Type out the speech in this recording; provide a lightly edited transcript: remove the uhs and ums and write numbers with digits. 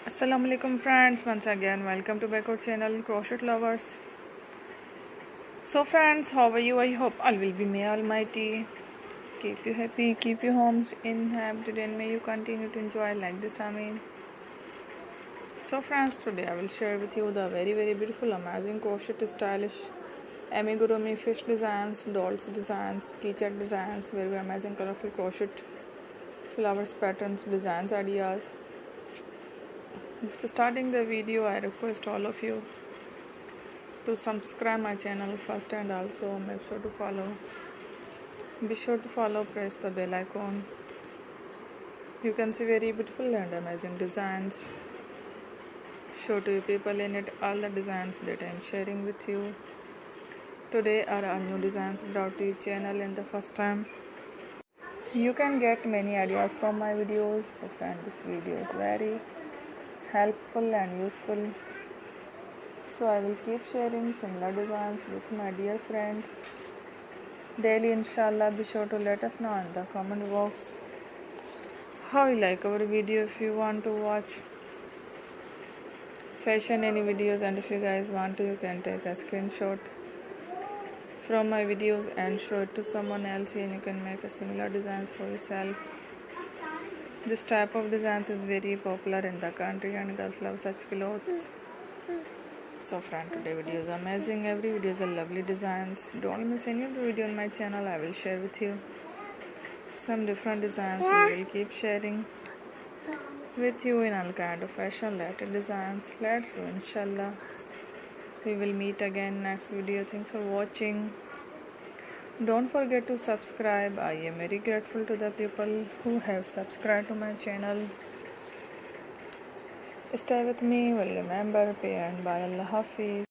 Assalamualaikum friends, once again welcome to back our channel Crochet Lovers. So friends, how are you? I hope all will be may almighty keep you happy, keep your homes inhabited, and may you continue to enjoy like this. So friends, today I will share with you the very beautiful amazing crochet stylish amigurumi fish designs, dolls designs, keychain designs, very amazing colorful crochet flowers patterns designs ideas. Before starting the video, I request all of you to subscribe my channel first, and also make sure to follow. Be sure to follow, press the bell icon. You can see very beautiful and amazing designs. Show to you people in it all the designs that I am sharing with you. Today are our new designs brought to your channel in the first time. You can get many ideas from my videos. So friend, this video is very helpful and useful, so I will keep sharing similar designs with my dear friend daily, inshallah. Be sure to let us know in the comment box how you like our video. If you want to watch fashion any videos, and if you guys want to, you can take a screenshot from my videos and show it to someone else, and you can make a similar designs for yourself. This type of designs is very popular in the country and girls love such clothes. So friend, today video is amazing. Every video is a lovely designs. Don't miss any of the video on my channel. I will share with you some different designs. We will keep sharing with you in all kind of fashion related designs. Let's go, inshallah. We will meet again next video. Thanks for watching. Don't forget to subscribe. I am very grateful to the people who have subscribed to my channel. Stay with me. Will remember, pay and bye. Allah Hafiz.